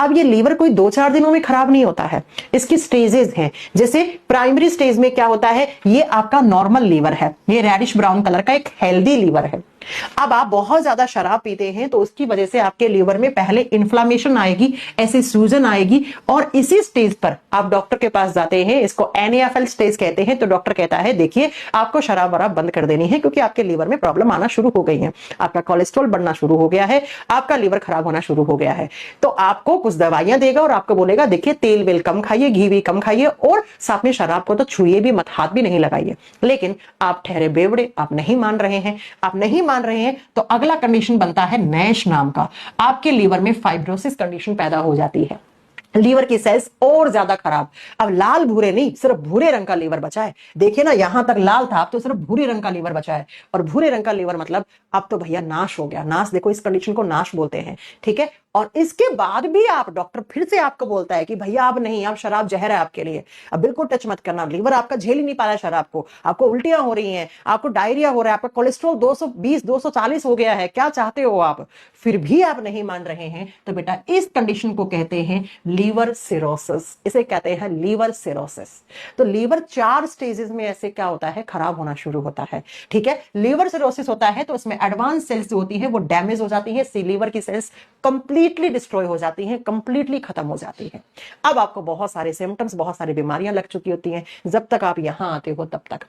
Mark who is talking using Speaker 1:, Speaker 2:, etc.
Speaker 1: अब ये लीवर कोई 2-4 दिनों में खराब नहीं होता है, इसकी स्टेजेस हैं। जैसे प्राइमरी स्टेज में क्या होता है, ये आपका नॉर्मल लीवर है, ये रेडिश ब्राउन कलर का एक हेल्दी लीवर है। अब आप बहुत ज्यादा शराब पीते हैं तो उसकी वजह से आपके लीवर में पहले इन्फ्लामेशन आएगी, ऐसी सूजन आएगी, और इसी स्टेज पर आप डॉक्टर के पास जाते हैं, इसको NAFL स्टेज कहते हैं। तो डॉक्टर कहता है देखिए आपको शराब वराब बंद कर देनी है, क्योंकि आपके लीवर में प्रॉब्लम आना शुरू हो गई है, आपका कोलेस्ट्रॉल बढ़ना शुरू हो गया है, आपका लीवर खराब होना शुरू हो गया है। तो आपको कुछ दवाइयां देगा और आपको बोलेगा देखिए तेल वेल कम खाइए, घी भी कम खाइए, और साथ में शराब को तो छुइए भी मत, हाथ भी नहीं लगाइए। लेकिन आप ठहरे बेवड़े, आप नहीं मान रहे हैं, आप नहीं मान रहे हैं। तो अगला कंडीशन बनता है नैश नाम का, आपके लीवर में फाइब्रोसिस कंडीशन पैदा हो जाती है, लीवर की सेल्स और ज्यादा खराब। अब लाल भूरे नहीं, सिर्फ भूरे रंग का लीवर बचा है। देखिए ना, यहां तक लाल था, अब तो सिर्फ भूरे रंग का लीवर बचा है। और भूरे रंग का लीवर मतलब अब तो भैया नाश हो गया। नाश, देखो इस कंडीशन को नाश बोलते हैं, ठीक है। और इसके बाद भी आप डॉक्टर फिर से आपको बोलता है कि भैया अब नहीं, अब शराब जहर है आपके लिए, अब बिल्कुल टच मत करना, लीवर आपका झेल ही नहीं पा रहा है शराब को, आपको उल्टियां हो रही हैं, आपको डायरिया हो रहा है, आपका कोलेस्ट्रॉल 220 240 हो गया है, क्या चाहते हो आप? फिर भी आप नहीं मान रहे हैं, तो बेटा इस कंडीशन को कहते हैं लीवर सिरोसिस, इसे कहते हैं लीवर सिरोसिस। तो लीवर 4 स्टेजेस में ऐसे क्या होता है, खराब होना शुरू होता है, ठीक है। लीवर सिरोसिस होता है तो इसमें एडवांस सेल्स जो होती है वो डैमेज हो जाती है, लीवर की सेल्स कंप्लीटली डिस्ट्रॉय हो जाती हैं, कंप्लीटली खत्म हो जाती है। अब आपको बहुत सारे सिम्टम्स, बहुत सारी बीमारियां लग चुकी होती हैं। जब तक आप यहां आते हो तब तक